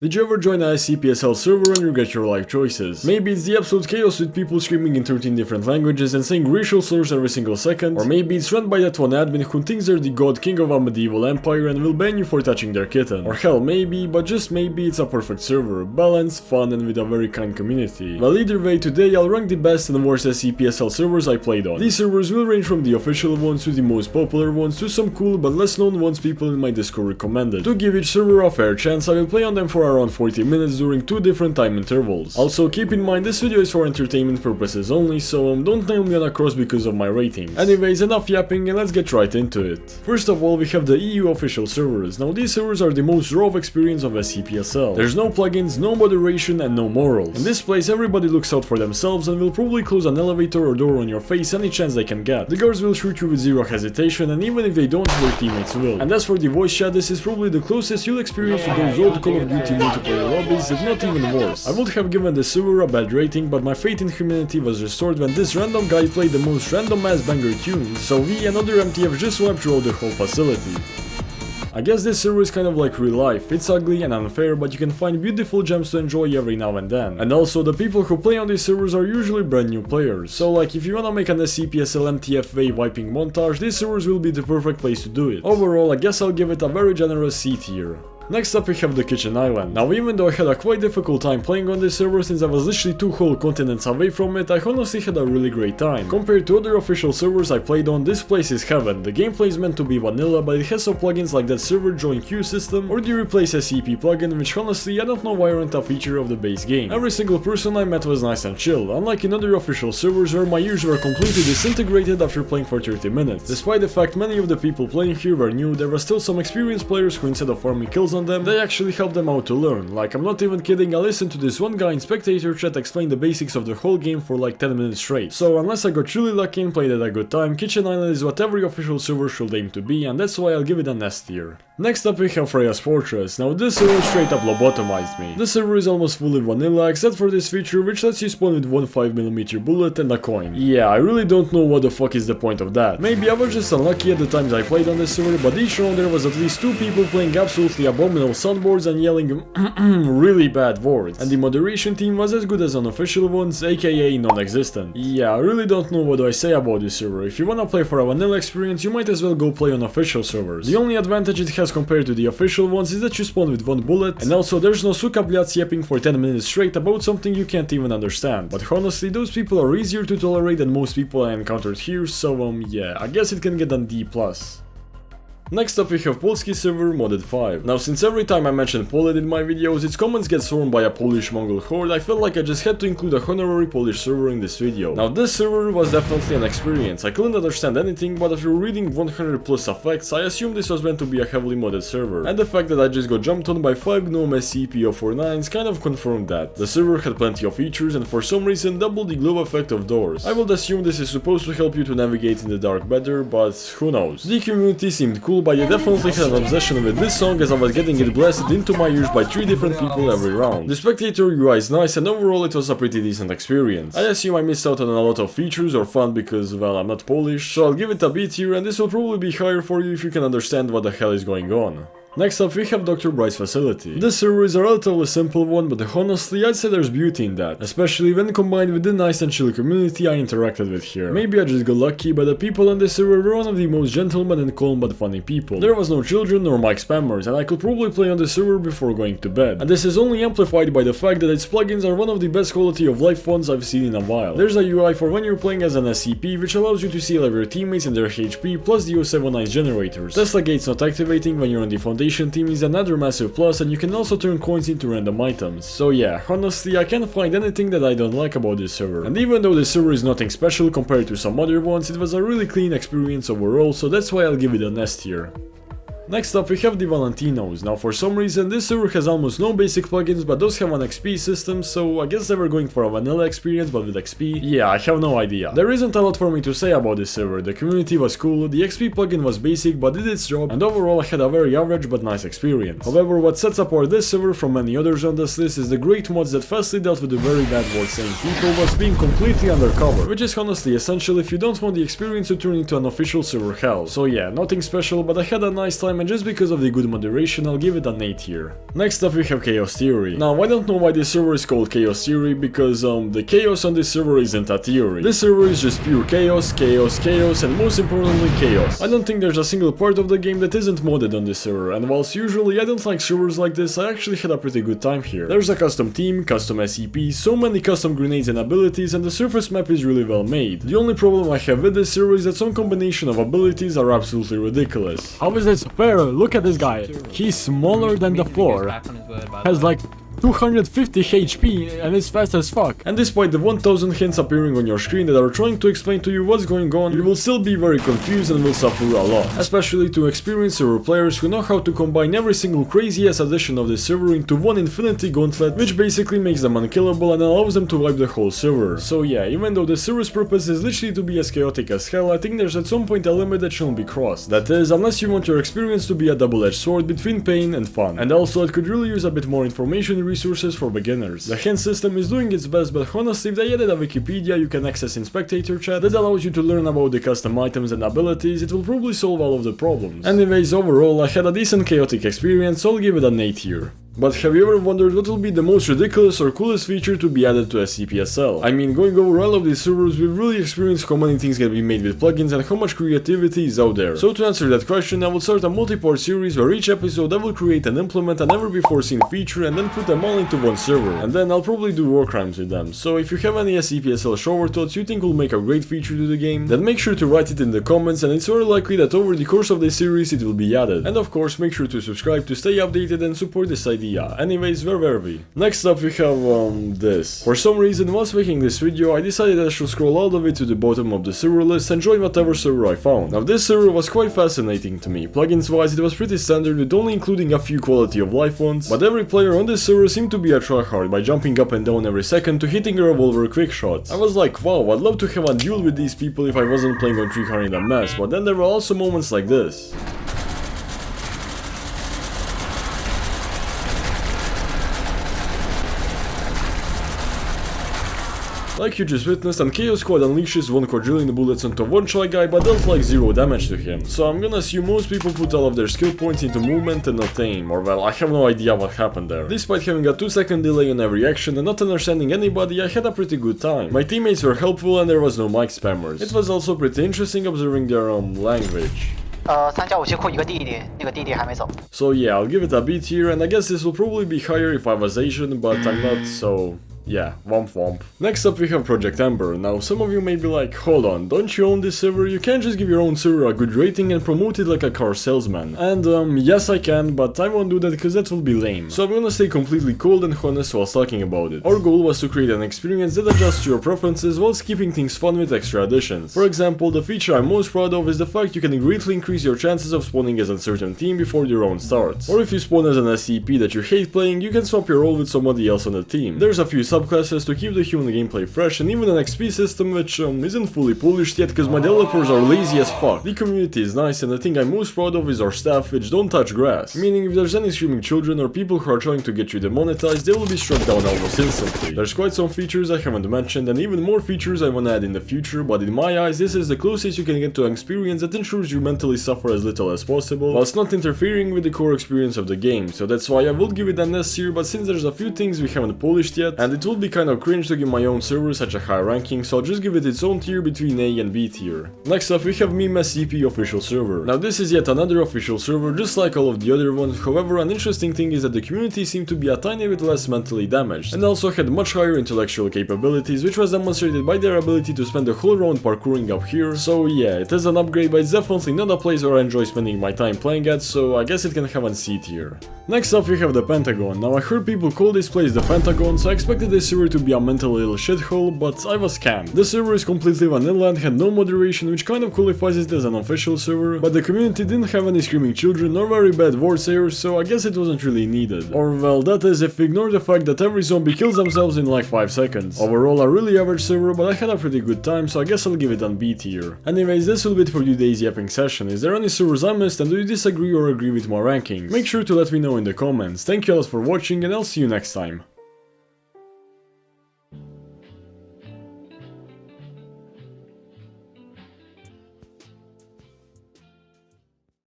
Did you ever join a SCPSL server and regret your life choices? Maybe it's the absolute chaos with people screaming in 13 different languages and saying racial slurs every single second, or maybe it's run by that one admin who thinks they're the god king of a medieval empire and will ban you for touching their kitten. Or hell, maybe, but just maybe it's a perfect server, balanced, fun and with a very kind community. Well, either way, today I'll rank the best and worst SCPSL servers I played on. These servers will range from the official ones to the most popular ones to some cool but less known ones people in my Discord recommended. To give each server a fair chance, I will play on them for around 40 minutes during 2 different time intervals. Also keep in mind this video is for entertainment purposes only, so don't nail me on a cross because of my ratings. Anyways, enough yapping and let's get right into it. First of all, we have the EU official servers. Now these servers are the most raw experience of SCPSL. There's no plugins, no moderation and no morals. In this place everybody looks out for themselves and will probably close an elevator or door on your face any chance they can get. The guards will shoot you with zero hesitation, and even if they don't, their teammates will. And as for the voice chat, this is probably the closest you'll experience to those old Call of Duty multiplayer lobbies, if not even worse. I would have given the server a bad rating, but my faith in humanity was restored when this random guy played the most random ass banger tunes, so we and other MTF just wiped throughout the whole facility. I guess this server is kind of like real life. It's ugly and unfair, but you can find beautiful gems to enjoy every now and then. And also, the people who play on these servers are usually brand new players. So like, if you wanna make an SCPSL MTF wave wiping montage, these servers will be the perfect place to do it. Overall, I guess I'll give it a very generous C tier. Next up we have the Kitchen Island. Now even though I had a quite difficult time playing on this server since I was literally 2 whole continents away from it, I honestly had a really great time. Compared to other official servers I played on, this place is heaven. The gameplay is meant to be vanilla, but it has some plugins like that server join queue system or the replace SCP plugin, which honestly I don't know why aren't a feature of the base game. Every single person I met was nice and chill, unlike in other official servers where my ears were completely disintegrated after playing for 30 minutes. Despite the fact many of the people playing here were new, there were still some experienced players who instead of farming kills on them, they actually helped them out to learn. Like, I'm not even kidding, I listened to this one guy in spectator chat explain the basics of the whole game for like 10 minutes straight. So unless I got really lucky and played at a good time, Kitchen Island is what every official server should aim to be, and that's why I'll give it an S tier. Next up we have Freya's Fortress. Now this server straight up lobotomized me. This server is almost fully vanilla except for this feature which lets you spawn with one 5mm bullet and a coin. Yeah, I really don't know what the fuck is the point of that. Maybe I was just unlucky at the times I played on this server, but each round there was at least 2 people playing absolutely abominable soundboards and yelling really bad words. And the moderation team was as good as unofficial ones, aka non-existent. Yeah, I really don't know what do I say about this server. If you wanna play for a vanilla experience, you might as well go play on official servers. The only advantage it has compared to the official ones is that you spawn with 1 bullet, and also there's no suka blyats yapping for 10 minutes straight about something you can't even understand. But honestly, those people are easier to tolerate than most people I encountered here, so yeah, I guess it can get an D+. Next up we have Polski server modded 5. Now since every time I mention Poland in my videos, its comments get swarmed by a Polish Mongol horde, I felt like I just had to include a honorary Polish server in this video. Now this server was definitely an experience. I couldn't understand anything, but after reading 100 plus effects, I assumed this was meant to be a heavily modded server. And the fact that I just got jumped on by 5 GNOME SCP-049s kind of confirmed that. The server had plenty of features and for some reason doubled the glow effect of doors. I would assume this is supposed to help you to navigate in the dark better, but who knows. The community seemed cool, but I definitely had an obsession with this song as I was getting it blasted into my ears by 3 different people every round. The spectator UI is nice and overall it was a pretty decent experience. I assume I missed out on a lot of features or fun because, well, I'm not Polish, so I'll give it a B tier, and this will probably be higher for you if you can understand what the hell is going on. Next up we have Dr. Bright's facility. This server is a relatively simple one, but honestly I'd say there's beauty in that, especially when combined with the nice and chill community I interacted with here. Maybe I just got lucky, but the people on this server were one of the most gentlemen and calm but funny people. There was no children nor mic spammers, and I could probably play on this server before going to bed. And this is only amplified by the fact that its plugins are one of the best quality of life ones I've seen in a while. There's a UI for when you're playing as an SCP, which allows you to see all of your teammates and their HP, plus the 079 generators. Tesla gates not activating when you're on the Foundation team is another massive plus, and you can also turn coins into random items. So yeah, honestly I can't find anything that I don't like about this server. And even though this server is nothing special compared to some other ones, it was a really clean experience overall, so that's why I'll give it an S tier. Next up we have the Valentinos. Now for some reason this server has almost no basic plugins but does have an XP system, so I guess they were going for a vanilla experience but with XP. Yeah, I have no idea. There isn't a lot for me to say about this server. The community was cool, the XP plugin was basic but did its job, and overall I had a very average but nice experience. However, what sets apart this server from many others on this list is the great mods that fastly dealt with the very bad word saying people was being completely undercover, which is honestly essential if you don't want the experience to turn into an official server hell. So yeah, nothing special, but I had a nice time time, and just because of the good moderation, I'll give it an A tier. Next up we have Chaos Theory. Now I don't know why this server is called Chaos Theory, because the chaos on this server isn't a theory. This server is just pure chaos, chaos, chaos, and most importantly chaos. I don't think there's a single part of the game that isn't modded on this server, and whilst usually I don't like servers like this, I actually had a pretty good time here. There's a custom team, custom SCP, so many custom grenades and abilities, and the surface map is really well made. The only problem I have with this server is that some combination of abilities are absolutely ridiculous. How is this fair? Look at this guy. He's smaller than the floor. Has like 250 HP and is fast as fuck. And despite the 1000 hints appearing on your screen that are trying to explain to you what's going on, you will still be very confused and will suffer a lot. Especially to experienced server players who know how to combine every single crazy ass addition of the server into one infinity gauntlet, which basically makes them unkillable and allows them to wipe the whole server. So yeah, even though the server's purpose is literally to be as chaotic as hell, I think there's at some point a limit that shouldn't be crossed. That is, unless you want your experience to be a double-edged sword between pain and fun. And also it could really use a bit more information resources for beginners. The hint system is doing its best, but honestly if they added a Wikipedia you can access in spectator chat that allows you to learn about the custom items and abilities, it will probably solve all of the problems. Anyways, overall I had a decent chaotic experience, so I'll give it an A tier. But have you ever wondered what will be the most ridiculous or coolest feature to be added to SCPSL? I mean, going over all of these servers, we've really experienced how many things can be made with plugins and how much creativity is out there. So to answer that question, I will start a multi-part series where each episode I will create and implement a never before seen feature and then put them all into one server. And then I'll probably do war crimes with them. So if you have any SCPSL shower thoughts you think will make a great feature to the game, then make sure to write it in the comments, and it's very likely that over the course of this series it will be added. And of course make sure to subscribe to stay updated and support this idea. Anyways, where were we? Next up we have this. For some reason, whilst making this video, I decided I should scroll all the way to the bottom of the server list and join whatever server I found. Now this server was quite fascinating to me. Plugins wise it was pretty standard with only including a few quality of life ones, but every player on this server seemed to be a tryhard by jumping up and down every second to hitting a revolver quick shots. I was like, wow, I'd love to have a duel with these people if I wasn't playing on 300 a mess, but then there were also moments like this. Like you just witnessed, and Chaos Squad unleashes 1 quadrillion bullets onto one shy guy but dealt like 0 damage to him. So I'm gonna assume most people put all of their skill points into movement and not aim, or well, I have no idea what happened there. Despite having a 2-second delay on every action and not understanding anybody, I had a pretty good time. My teammates were helpful and there was no mic spammers. It was also pretty interesting observing their language. So yeah, I'll give it a B tier, and I guess this will probably be higher if I was Asian, but I'm not, so... yeah, womp womp. Next up we have Project Ember. Now some of you may be like, hold on, don't you own this server? You can't just give your own server a good rating and promote it like a car salesman. And yes I can, but I won't do that because that will be lame. So I'm gonna stay completely cold and honest while talking about it. Our goal was to create an experience that adjusts to your preferences whilst keeping things fun with extra additions. For example, the feature I'm most proud of is the fact you can greatly increase your chances of spawning as a certain team before the round starts. Or if you spawn as an SCP that you hate playing, you can swap your role with somebody else on the team. There's a few subclasses to keep the human gameplay fresh, and even an XP system which isn't fully polished yet because my developers are lazy as fuck. The community is nice, and the thing I'm most proud of is our staff, which don't touch grass. Meaning if there's any screaming children or people who are trying to get you demonetized, they will be struck down almost instantly. There's quite some features I haven't mentioned and even more features I wanna add in the future, but in my eyes this is the closest you can get to an experience that ensures you mentally suffer as little as possible whilst not interfering with the core experience of the game. So that's why I would give it an S tier, but since there's a few things we haven't polished yet, and it would be kind of cringe to give my own server such a high ranking, so I'll just give it its own tier between A and B tier. Next up we have Meme SCP official server. Now this is yet another official server just like all of the other ones. However, an interesting thing is that the community seemed to be a tiny bit less mentally damaged and also had much higher intellectual capabilities, which was demonstrated by their ability to spend the whole round parkouring up here. So yeah, it is an upgrade, but it's definitely not a place where I enjoy spending my time playing at, so I guess it can have a C tier. Next up we have the Pentagon. Now I heard people call this place the Pentagon, so I expected this server to be a mental little shithole, but I was scammed. The server is completely vanilla and had no moderation, which kind of qualifies it as an official server, but the community didn't have any screaming children or very bad word sayers, so I guess it wasn't really needed. Or well, that is if we ignore the fact that every zombie kills themselves in like 5 seconds. Overall a really average server, but I had a pretty good time, so I guess I'll give it an B tier. Anyways, this will be it for today's yapping session. Is there any servers I missed, and do you disagree or agree with my rankings? Make sure to let me know in the comments. Thank you all for watching, and I'll see you next time.